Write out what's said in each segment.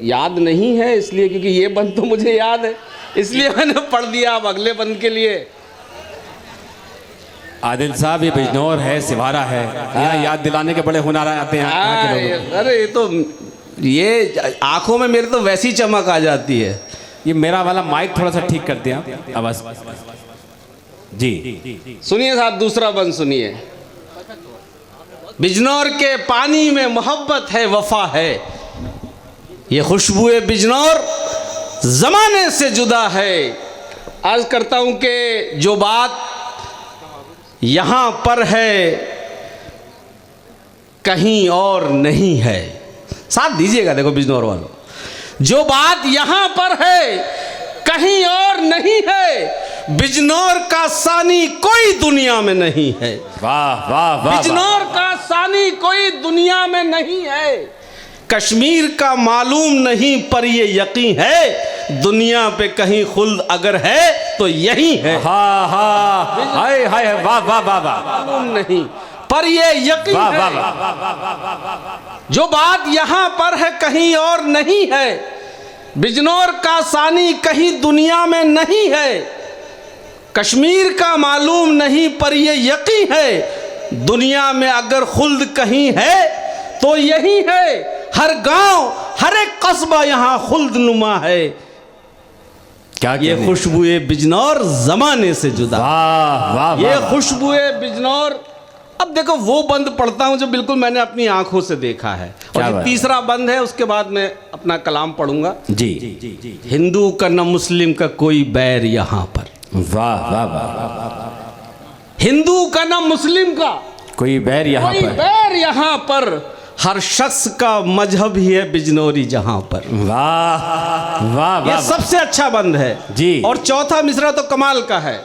याद नहीं है इसलिए, क्योंकि ये बंद तो मुझे याद है इसलिए मैंने पढ़ दिया। अब अगले बंद के लिए आदिल साहब, ये बिजनौर है, सिवारा है, यहाँ याद दिलाने के बड़े हुनर आते हैं यहाँ के लोग। अरे ये तो, ये आंखों में मेरे तो वैसी चमक आ जाती है। ये मेरा वाला माइक थोड़ा सा ठीक कर दिया आवाज जी। सुनिए साहब, दूसरा बंद सुनिए। बिजनौर के पानी में मोहब्बत है, वफा है, ये खुशबुए बिजनौर जमाने से जुदा है। अर्ज करता हूं कि जो बात यहां पर है कहीं और नहीं है। साथ दीजिएगा, देखो बिजनौर वालों, जो बात यहां पर है कहीं और नहीं है, बिजनौर का सानी कोई दुनिया में नहीं है। वाह वाह वाह, बिजनौर का सानी कोई दुनिया में नहीं है। कश्मीर का मालूम नहीं पर ये यकीन है, दुनिया पे कहीं खुल्द अगर है तो यही है। हाँ हाँ, हाय हाय, वाह वाह वाह वाह, मालूम नहीं पर ये यकीन वाह है, वाह वाह, जो बात यहाँ पर है कहीं और नहीं है, बिजनौर का सानी कहीं दुनिया में नहीं है। कश्मीर का मालूम नहीं पर ये यकीन है, दुनिया में अगर खुल्द कहीं है तो यही है। हर गांव हर एक कस्बा यहाँ खुल्द नुमा है। क्या ये खुशबुए बिजनौर जमाने से जुदा। वाह वाह, ये खुशबुए बिजनौर। अब देखो वो बंद पढ़ता हूं जो बिल्कुल मैंने अपनी आंखों से देखा है। और ये तीसरा बंद है, उसके बाद मैं अपना कलाम पढ़ूंगा जी। हिंदू का न मुस्लिम का कोई बैर यहाँ पर। वाह वाह वाह, हिंदू का न मुस्लिम का कोई बैर यहाँ कोई पर, बैर यहाँ पर, हर शख्स का मजहब ही है बिजनौरी जहां पर। वाह वाह वाह, ये सबसे अच्छा बंद है जी। और चौथा मिसरा तो कमाल का है।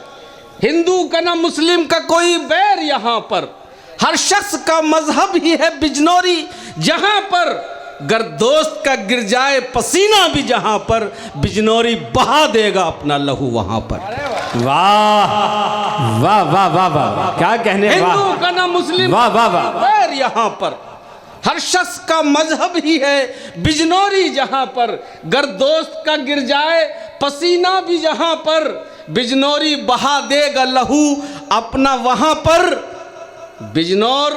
हिंदू का न मुस्लिम का कोई बैर यहाँ पर, हर शख्स का मजहब ही है बिजनौरी जहां पर, गर दोस्त का गिर जाए पसीना भी जहां पर, बिजनौरी बहा देगा अपना लहू वहां पर। वाह वाह वाह वाह वाह, क्या कहने। हिंदू का न मुस्लिम वाह वाह वाह, बैर यहाँ पर, हर शख्स का मजहब ही है बिजनौरी जहां पर, गर दोस्त का गिर जाए पसीना भी जहां पर, बिजनौरी बहा देगा लहू अपना वहां पर। बिजनौर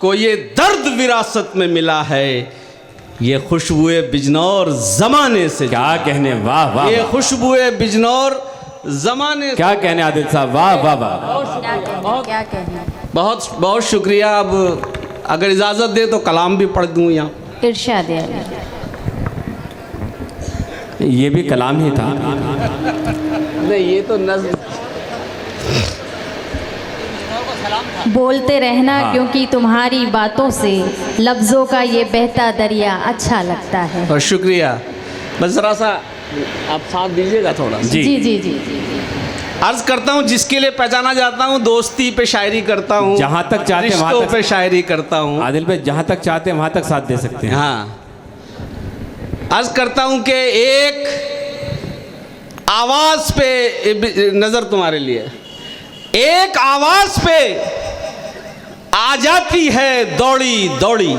को ये दर्द विरासत में मिला है, ये खुशबुए बिजनौर जमाने से। क्या कहने, वाह वाह, ये खुशबुए बिजनौर जमाने। क्या कहने आदिल साहब, वाह वाह वाह, क्या कहना। बहुत बहुत शुक्रिया। अब अगर इजाज़त दे तो कलाम भी पढ़ दूँ यहाँ। इरशाद ये भी कलाम ही था। नहीं, ये तो नज़्म। बोलते रहना हाँ। क्योंकि तुम्हारी बातों से लफ्ज़ों का ये बहता दरिया अच्छा लगता है। और शुक्रिया। बस ज़रा सा आप साथ दीजिएगा थोड़ा। जी जी जी जी, अर्ज करता हूँ, जिसके लिए पहचाना जाता हूँ, दोस्ती पे शायरी करता हूँ, जहाँ तक चाहते हैं वहाँ रिश्तों तक पे शायरी करता हूँ। आदिल भाई, जहाँ तक चाहते हैं वहाँ तक साथ दे सकते हैं। हाँ, अर्ज करता हूँ कि एक आवाज़ पे नज़र तुम्हारे लिए, एक आवाज़ पे आ जाती है दौड़ी दौड़ी,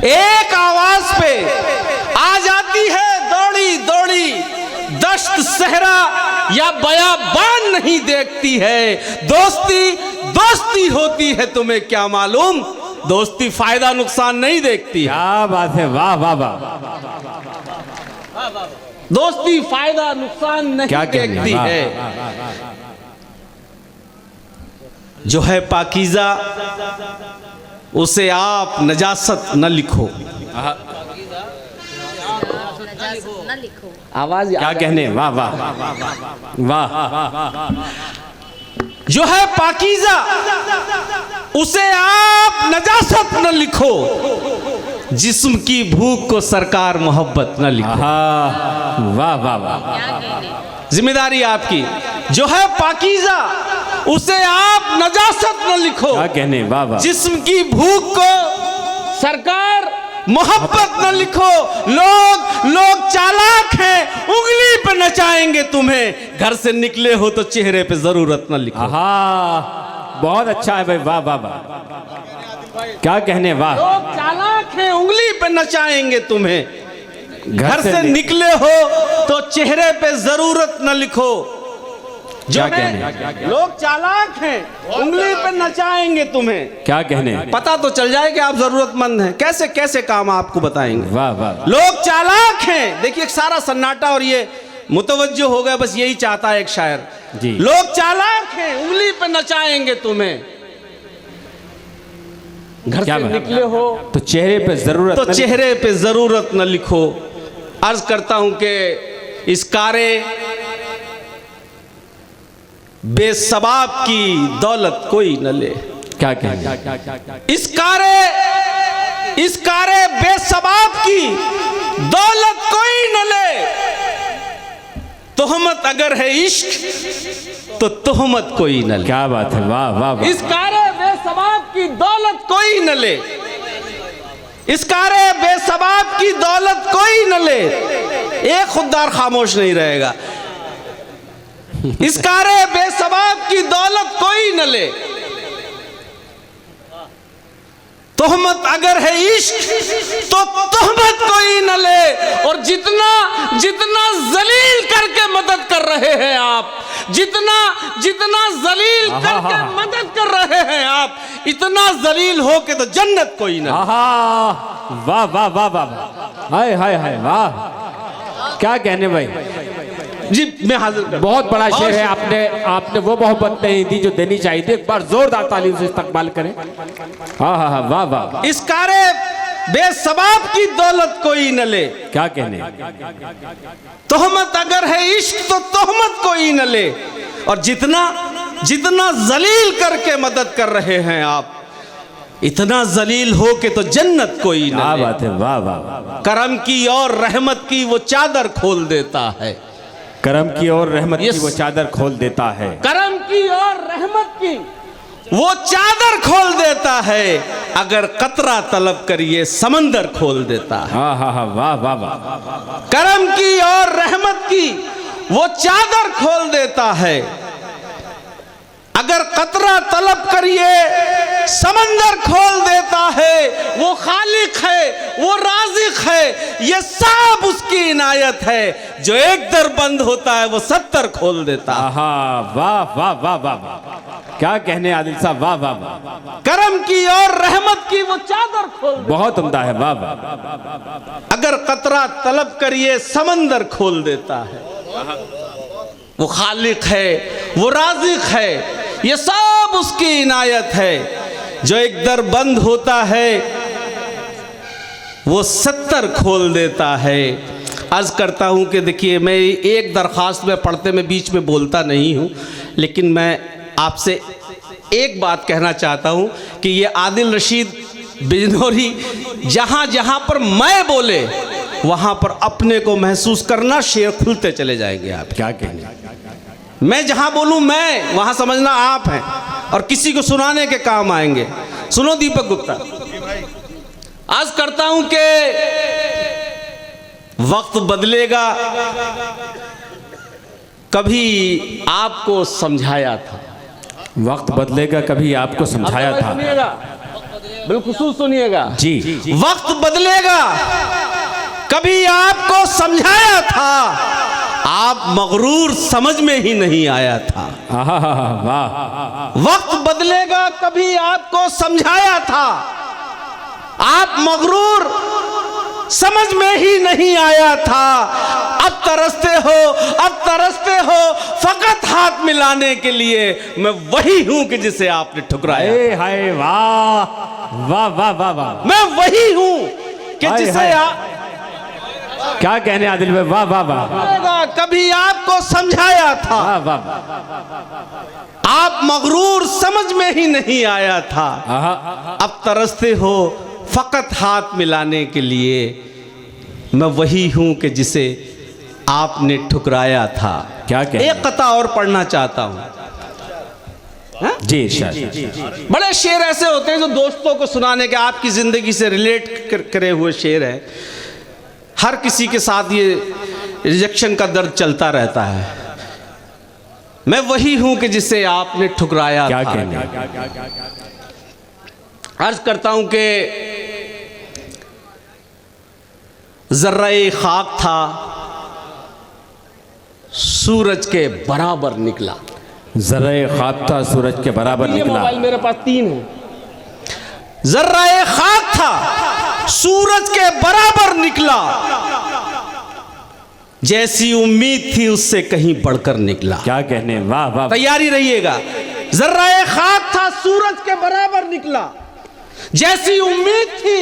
एक आवाज़ पे आ जाती है दौड़ी दौड़ी, दश्त सहरा या बयाबान नहीं देखती है। दोस्ती दोस्ती होती है, तुम्हें क्या मालूम, दोस्ती फायदा नुकसान नहीं देखती है। क्या बात है, वाह वाह वाह, दोस्ती फायदा नुकसान नहीं क्या देखती है। जो है पाकीज़ा उसे आप नजासत न लिखो। आवाज क्या कहने, वाह वाह वाह, जो है पाकीज़ा उसे आप नजासत न लिखो, जिस्म की भूख को सरकार मोहब्बत न लिखो। वाह वाह वाह, जिम्मेदारी आपकी। जो है पाकीज़ा उसे आप नजासत न लिखो, क्या कहने, वाह वाह, जिस्म की भूख को सरकार मोहब्बत न लिखो। लोग चालाक हैं, उंगली पे नचाएंगे तुम्हें, घर से निकले हो तो चेहरे पे जरूरत न लिखो। बहुत अच्छा है भाई, वाह वाह वाह। क्या कहने, वाह। लोग चालाक हैं, उंगली पे नचाएंगे तुम्हें। घर से निकले हो तो चेहरे पे जरूरत न लिखो। जो क्या है, कहने? लोग चालाक हैं, उंगली पे नचाएंगे तुम्हें। क्या कहने, पता तो चल जाए कि आप जरूरतमंद हैं। कैसे कैसे काम आपको बताएंगे। वाह वाह। लोग चालाक हैं। देखिए सारा सन्नाटा और ये मुतवज्जो हो गया, बस यही चाहता है एक शायर जी। लोग चालाक हैं, उंगली पे नचाएंगे तुम्हें। घर क्या से बात? निकले हो तो चेहरे पे जरूरत तो चेहरे पे जरूरत न लिखो। अर्ज करता हूं कि इस कारे बेसबाब की दौलत कोई न ले। क्या कहने, इस कारे बेसबाब की दौलत कोई न ले। तोहमत अगर है इश्क तो तोहमत कोई न ले। क्या बात है, वाह वाह वाह। इस कारे बेसबाब की दौलत कोई न ले। इस कारे बेसबाब की दौलत कोई न ले। एक खुददार खामोश नहीं रहेगा। इस कारे बेसबाब की दौलत कोई न ले। तोहमत अगर है इश्क तो तोहमत कोई न ले। और जितना जितना जलील करके मदद कर रहे हैं आप, जितना जितना जलील करके मदद कर रहे हैं आप, इतना जलील हो के तो जन्नत कोई न। वाह वाह वाह वाह, हाय हाय हाय, वाह। क्या कहने भाई जी, मैं हाजिर कर। बहुत बड़ा शेर है। आपने वो मोहब्बत नहीं दी जो देनी चाहिए थी। एक बार जोरदार तालीम से इस्तकबाल करें। हाँ हाँ हाँ, वाह वाह। इस कारे बेसबाब की दौलत कोई न ले। क्या कहने, तोहमत अगर है इश्क तो तोहमत कोई न ले। और जितना जितना जलील करके मदद कर रहे हैं आप, इतना जलील हो के तो जन्नत कोई न ले। क्या बात है, वाह वाह। करम की और रहमत की वो चादर खोल देता है। करम की और रहमत की वो चादर खोल देता है। करम की और रहमत की वो चादर खोल देता है। अगर कतरा तलब करिए समंदर खोल देता है। हाँ हाँ हाँ, वाह वाह वाह। करम की और रहमत की वो चादर खोल देता है। अगर कतरा तलब करिए समंदर खोल देता है। वो खालिक है, वो राज़िक है, ये सब उसकी इनायत है। जो एक दर बंद होता है वो 70 खोल देता है। वाह वाह वाह वाह। क्या कहने आदिल साहब, वाह वाह वाह। करम की और रहमत की वो चादर खोल देता है। बहुत उम्दा है, वाह वाह। अगर कतरा तलब करिए समंदर खोल देता है। वो खालिक है, वो राज़िक है, ये सब उसकी इनायत है। जो एक दर बंद होता है वो 70 खोल देता है। अर्ज करता हूं कि देखिए, मैं एक दरख्वास्त में पढ़ते में बीच में बोलता नहीं हूं, लेकिन मैं आपसे एक बात कहना चाहता हूं कि ये आदिल रशीद बिजनौरी जहां जहां पर मैं बोले वहां पर अपने को महसूस करना, शेर खुलते चले जाएंगे आप। क्या कहने, मैं जहां बोलूं मैं, वहां समझना आप हैं और किसी को सुनाने के काम आएंगे। सुनो दीपक गुप्ता, आज करता हूं कि वक्त बदलेगा, कभी आपको समझाया था। वक्त बदलेगा, कभी आपको समझाया था। सुनिएगा, बिल्कुल सुनिएगा जी। वक्त बदलेगा, कभी आपको समझाया था। आप मगरूर समझ में ही नहीं आया था। वाह। वक्त बदलेगा, कभी आपको समझाया था। आप मगरूर समझ में ही नहीं आया था। अब तरसते हो फकत हाथ मिलाने के लिए। मैं वही हूं कि जिसे आपने ठुकराया। हाय, वाह वाह वाह वाह वाह। मैं वही हूं कि जिसे क्या कहने आदिल भाई, वाह वाह वाह। कभी आपको समझाया था। वाह वाह। आप मगरूर समझ में ही नहीं आया था। अब तरसते हो फकत हाथ मिलाने के लिए। मैं वही हूं कि जिसे आपने ठुकराया था। क्या कहने? एक कता और पढ़ना चाहता हूं। जी। बड़े शेर ऐसे होते हैं जो दोस्तों को सुनाने के, आपकी जिंदगी से रिलेट करे हुए शेर हैं। हर किसी के साथ ये रिजेक्शन का दर्द चलता रहता है। मैं वही हूं कि जिसे आपने ठुकराया था। क्या कहने? अर्ज करता हूं कि जर्रा-ए खाक था, सूरज के बराबर निकला। जर्रा-ए खाक था, सूरज के बराबर ये निकला। मोबाइल मेरे पास 3 है। जर्रा-ए खाक था, सूरज के बराबर निकला, जैसी उम्मीद थी उससे कहीं बढ़कर निकला। क्या कहने, वाह वाह। तैयारी रहिएगा। जर्रा-ए खाक था, सूरज के बराबर निकला, जैसी उम्मीद थी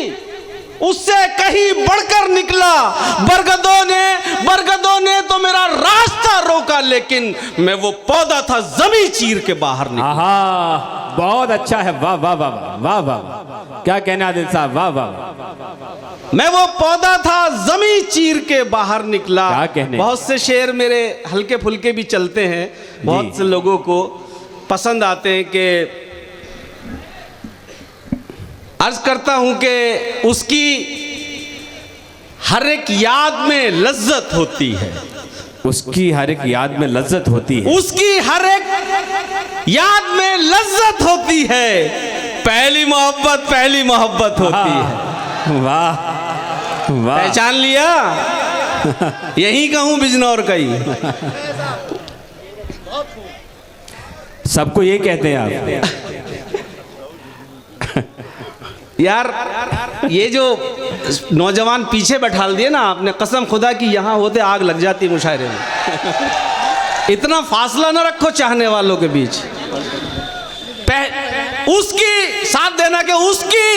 उससे कहीं बढ़कर निकला। बरगदों ने तो मेरा रास्ता रोका, लेकिन मैं वो पौधा था जमी चीर के बाहर निकला। आहा, बहुत अच्छा है, वाह वाह वाह वाह वाह वाह। क्या कहना आदिल साहब, वाह वाह। मैं वो पौधा था जमी चीर के बाहर निकला। क्या कहने। बहुत से शेर मेरे हल्के फुल्के भी चलते हैं, बहुत से लोगों को पसंद आते हैं। कि अर्ज करता हूं कि उसकी हर एक याद में लज्जत होती है, उसकी हर एक याद में लज्जत होती है, उसकी हर एक याद में लज्जत होती है। पहली मोहब्बत होती है। वाह वाह। पहचान लिया? यही कहूं बिजनौर का ही। सबको ये कहते हैं आप। यार ये जो नौजवान पीछे बैठा दिए ना आपने, कसम खुदा की यहाँ होते आग लग जाती मुशायरे में। इतना फासला ना रखो चाहने वालों के बीच। उसकी साथ देना कि उसकी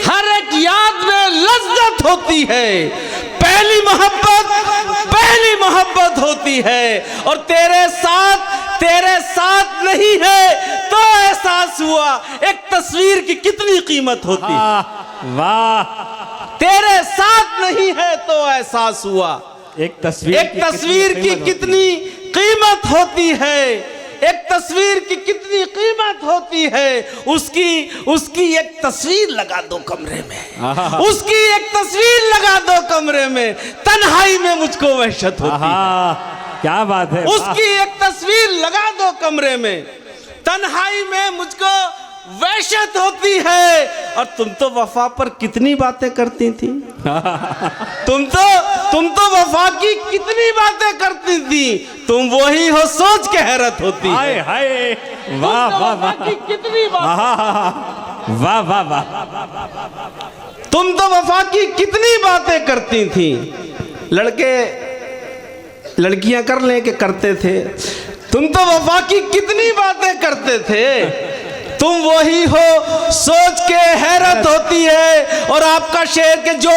हर एक याद में लज्जत होती है। पहली मोहब्बत होती है, और तेरे साथ नहीं है तो एहसास हुआ एक तस्वीर की कितनी कीमत होती है। वाह। तेरे साथ नहीं है तो एहसास हुआ एक तस्वीर की कितनी कीमत होती है। एक तस्वीर की कितनी कीमत होती है। उसकी एक तस्वीर लगा दो कमरे में, उसकी एक तस्वीर लगा दो कमरे में, तन्हाई में मुझको वहशत होती है। क्या बात है। उसकी एक तस्वीर लगा दो कमरे में, तन्हाई में मुझको वहशत होती है। और तुम तो वफा पर कितनी बातें करती थी। तुम तो वफा की कितनी बातें करती थी। तुम वही हो, सोच के हैरत होती हाय है। हाय, वाह वाह वाह। कितनी वाह वाह वाह। तुम तो वफा की कितनी बातें करती थी। लड़कियां कर ले के करते थे। तुम तो वफा की कितनी बातें करते थे। तुम वही हो, सोच के हैरत होती है। और आपका शेर के जो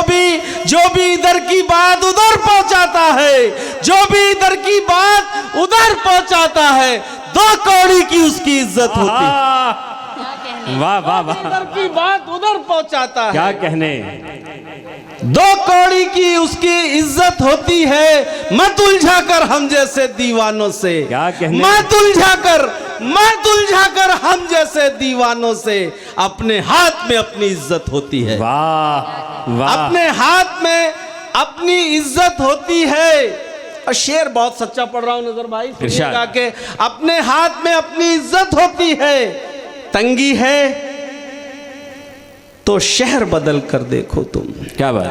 भी इधर की बात उधर पहुंचाता है, जो भी इधर की बात उधर पहुंचाता है, 2 कौड़ी की उसकी इज्जत होती है। वाह वाह वाह। इधर की बात उधर पहुंचाता है, क्या कहने। 2 कौड़ी की उसकी इज्जत होती है। मत उलझा कर हम जैसे दीवानों से। क्या कहने। मत उलझा कर हम जैसे दीवानों से। अपने हाथ में अपनी इज्जत होती है। वाह वाह। अपने हाथ में अपनी इज्जत होती है। और शेर बहुत सच्चा पढ़ रहा हूं नजर भाई, सुनिएगा कि अपने हाथ में अपनी इज्जत होती है। तंगी है तो शहर बदल कर देखो तुम। क्या बात।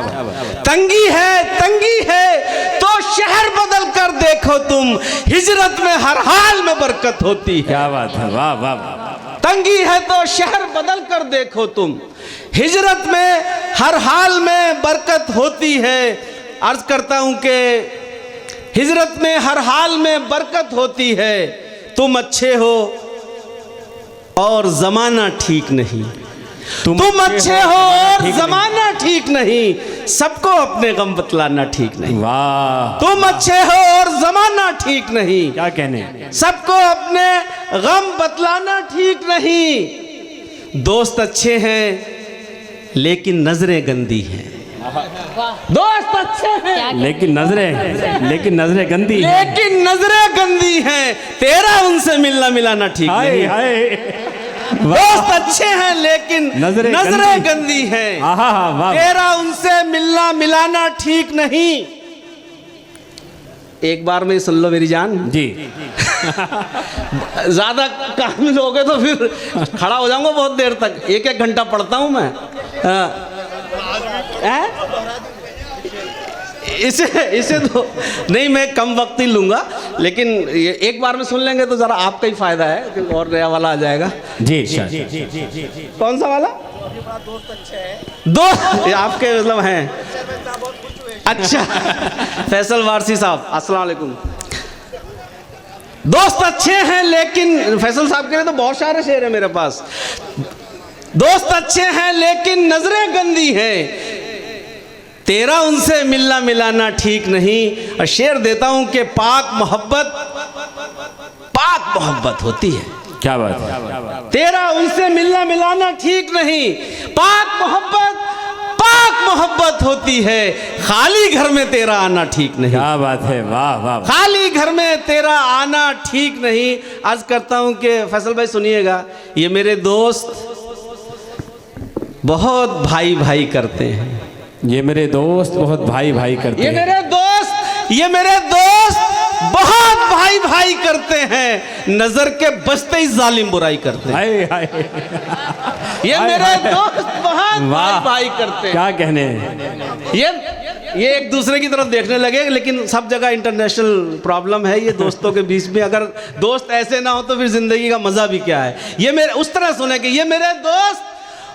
तंगी है तो शहर बदल कर देखो तुम। हिजरत में हर हाल में बरकत होती है। क्या बात है, वाह वाह वाह। तंगी है तो शहर बदल कर देखो तुम। हिजरत में हर हाल में बरकत होती है। अर्ज करता हूं कि हिजरत में हर हाल में बरकत होती है। तुम अच्छे हो और जमाना ठीक नहीं। तुम अच्छे हो और जमाना ठीक नहीं। सबको अपने गम बतलाना ठीक नहीं। वाह। तुम अच्छे हो और जमाना ठीक नहीं। क्या कहने। सबको अपने गम बतलाना ठीक नहीं। दोस्त अच्छे हैं लेकिन नजरें गंदी हैं। दोस्त अच्छे हैं लेकिन नजरें गंदी हैं। तेरा उनसे मिलना मिलाना ठीक नहीं। दोस्त अच्छे हैं लेकिन नजरें गंदी हैं। तेरा उनसे मिलना मिलाना ठीक नहीं। एक बार में सुन लो मेरी जान जी। ज़्यादा काम लोगे तो फिर खड़ा हो जाऊंगा बहुत देर तक, 1-1 घंटा पढ़ता हूँ मैं। इसे तो नहीं, मैं कम वक्त ही लूँगा, लेकिन ये एक बार में सुन लेंगे तो ज़रा आपका ही फ़ायदा है, क्योंकि और नया वाला आ जाएगा। जी कौन सा वाला? दोस्त ये आपके मतलब हैं? अच्छा फैसल वारसी साहब, अस्सलाम वालेकुम। दोस्त अच्छे हैं लेकिन, फैसल साहब के लिए तो बहुत सारे शेर है मेरे पास। दोस्त अच्छे हैं लेकिन नजरें गंदी हैं, तेरा उनसे मिलना मिलाना ठीक नहीं। और शेर देता हूं कि पाक मोहब्बत होती है। क्या बात है। तेरा उनसे मिलना मिलाना ठीक नहीं, पाक मोहब्बत होती है, खाली घर में तेरा आना ठीक नहीं। क्या बात है, वाह वाह। खाली घर में तेरा आना ठीक नहीं। अर्ज करता हूं कि फैसल भाई सुनिएगा, ये मेरे दोस्त बहुत भाई भाई करते हैं। ये मेरे दोस्त बहुत भाई भाई करते हैं। ये मेरे दोस्त बहुत भाई भाई करते हैं, नजर के बचते ही जालिम बुराई करते हैं। हाय हाय। ये मेरे दोस्त बहुत भाई भाई करते हैं। क्या कहने, ये एक दूसरे की तरफ देखने लगे, लेकिन सब जगह इंटरनेशनल प्रॉब्लम है ये दोस्तों के बीच में। अगर दोस्त ऐसे ना हो तो फिर जिंदगी का मजा भी क्या है। ये मेरे उस तरह सुने कि ये मेरे दोस्त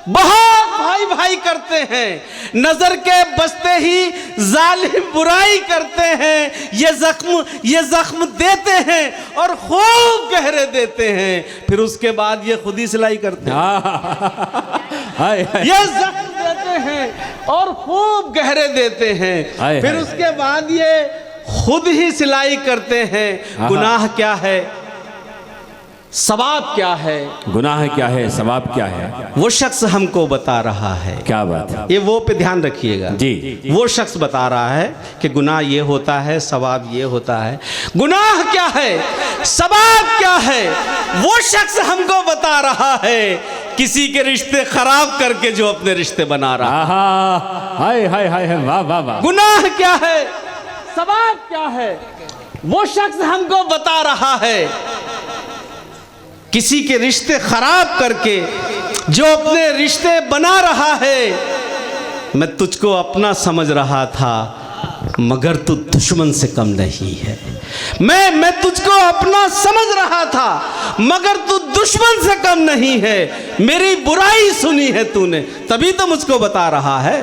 बहुत भाई भाई करते हैं, नजर के बचते ही जालिम बुराई करते हैं। ये जख्म देते हैं और खूब गहरे देते हैं, फिर उसके बाद ये खुद ही सिलाई करते हैं। ये जख्म देते हैं और खूब गहरे देते हैं, फिर उसके बाद ये खुद ही सिलाई करते हैं। गुनाह क्या है, सवाब क्या है, गुनाह क्या है, सवाब क्या है, वो शख्स हमको बता रहा है। क्या बात है। ये वो पे ध्यान रखिएगा जी। वो शख्स बता रहा है कि गुनाह ये होता है, सवाब ये होता है। गुनाह क्या है, सवाब क्या है, वो शख्स हमको बता रहा है, किसी के रिश्ते खराब करके जो अपने रिश्ते बना रहा है। हाय हाय हाय, वाह वाह वाह। गुनाह क्या है, सवाब क्या है, वो शख्स हमको बता रहा है, किसी के रिश्ते खराब करके जो अपने रिश्ते बना रहा है। मैं तुझको अपना समझ रहा था मगर तू दुश्मन से कम नहीं है। मैं तुझको अपना समझ रहा था मगर तू दुश्मन से कम नहीं है। मेरी बुराई सुनी है तूने तभी तो मुझको बता रहा है,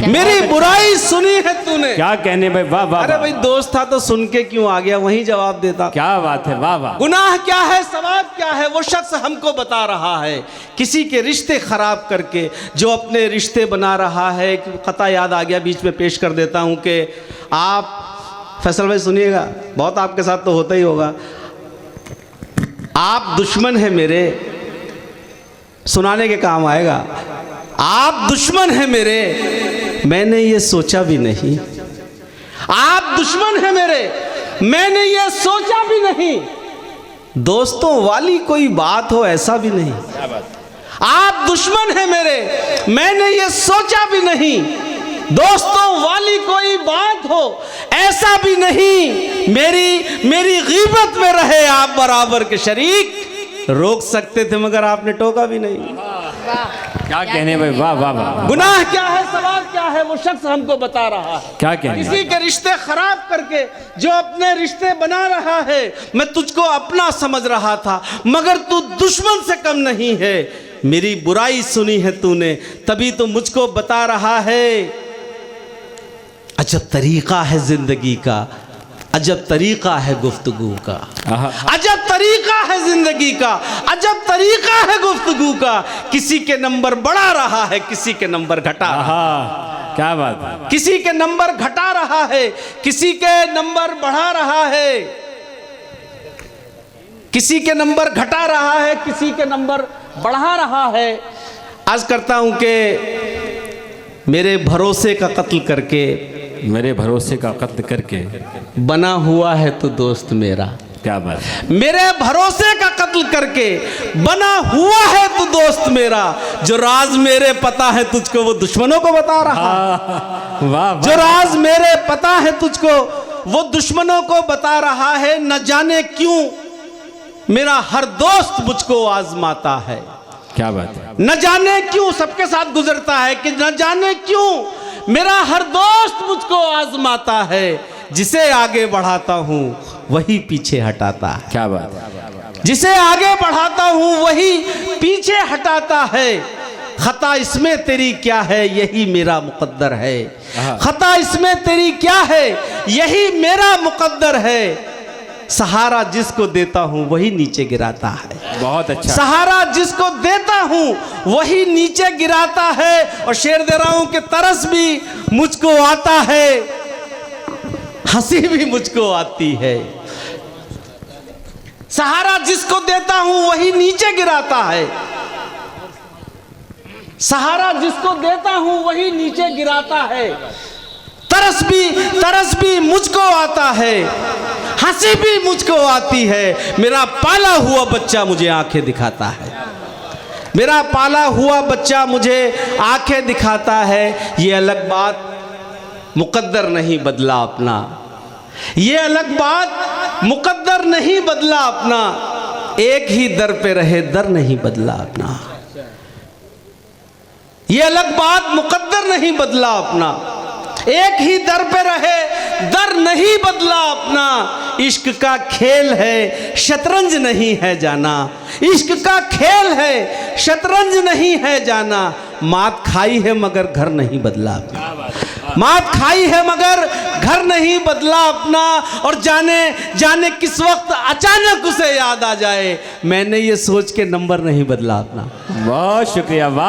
मेरी बुराई सुनी है तूने। क्या कहने भाई, वाह वाह। अरे भाई दोस्त था तो सुन के क्यों आ गया, वहीं जवाब देता। क्या बात है, वाह वाह। गुनाह क्या है, सवाब क्या है, वो शख्स हमको बता रहा है, किसी के रिश्ते खराब करके जो अपने रिश्ते बना रहा है। कथा याद आ गया, बीच में पेश कर देता हूं कि आप फैसल भाई सुनिएगा, बहुत आपके साथ तो होता ही होगा। आप दुश्मन है मेरे, सुनाने के काम आएगा। आप दुश्मन है मेरे, मैंने ये सोचा भी नहीं। आप दुश्मन है मेरे, मैंने ये सोचा भी नहीं। दोस्तों वाली कोई बात हो ऐसा भी नहीं। आप दुश्मन है मेरे, मैंने ये सोचा भी नहीं। दोस्तों वाली कोई बात हो ऐसा भी नहीं। मेरी गीबत में रहे आप बराबर के शरीक, रोक सकते थे मगर आपने टोका भी नहीं। क्या कहने भाई, वाह वाह वाह। गुनाह क्या है, सवाब क्या है, वो शख्स हमको बता रहा है। क्या कहने, किसी के रिश्ते खराब करके जो अपने रिश्ते बना रहा है। मैं तुझको अपना समझ रहा था मगर तू दुश्मन से कम नहीं है। मेरी बुराई सुनी है तूने तभी तो मुझको बता रहा है। अजब तरीका है जिंदगी का, अजब तरीका है गुफ्तगू का, अजब तरीका है जिंदगी का, अजब तरीका है गुफ्तगू का। किसी के नंबर बढ़ा रहा है, किसी के नंबर घटा रहा है। क्या बात है। किसी के नंबर घटा रहा है, किसी के नंबर बढ़ा रहा है। किसी के नंबर घटा रहा है, किसी के नंबर बढ़ा रहा है। आज करता हूं कि मेरे भरोसे का कत्ल करके, मेरे भरोसे का कत्ल करके बना हुआ है तो दोस्त मेरा। क्या बात है। मेरे भरोसे का कत्ल करके बना है है तू दोस्त मेरा। जो राज मेरे पता है तुझको वो दुश्मनों को बता रहा। वाह। जो राज मेरे पता है तुझको वो दुश्मनों को बता रहा है, न जाने क्यों मेरा हर दोस्त मुझको आजमाता है। क्या बात है। न जाने क्यों सबके साथ गुजरता है कि न जाने क्यों मेरा हर दोस्त मुझको आजमाता है। जिसे आगे बढ़ाता हूँ वही पीछे हटाता है। क्या बात है। जिसे आगे बढ़ाता हूँ वही पीछे हटाता है। खता इसमें तेरी क्या है, यही मेरा मुकद्दर है। खता इसमें तेरी क्या है, यही मेरा मुकद्दर है। सहारा जिसको देता हूँ वही नीचे गिराता है। बहुत अच्छा। सहारा जिसको देता हूँ वही नीचे गिराता है। और शेर दे रहा हूँ कि तरस भी मुझको आता है, हंसी भी मुझको आती है। सहारा जिसको देता हूं वही नीचे गिराता है। सहारा जिसको देता हूं वही नीचे गिराता है। तरस भी मुझको आता है, हंसी भी मुझको आती है। मेरा पाला हुआ बच्चा मुझे आंखें दिखाता है। मेरा पाला हुआ बच्चा मुझे आंखें दिखाता है। ये अलग बात मुकद्दर नहीं बदला अपना। ये अलग बात मुकद्दर नहीं बदला अपना। एक ही दर पे रहे दर नहीं बदला अपना। ये अलग बात मुकद्दर नहीं बदला अपना। एक ही दर पे रहे दर नहीं बदला अपना। इश्क का खेल है शतरंज नहीं है जाना। इश्क का खेल है शतरंज नहीं है जाना। मात खाई है मगर घर नहीं बदला अपना। मात खाई है मगर घर नहीं बदला अपना। और जाने किस वक्त अचानक उसे याद आ जाए, मैंने ये सोच के नंबर नहीं बदला अपना। बहुत शुक्रिया। वाह।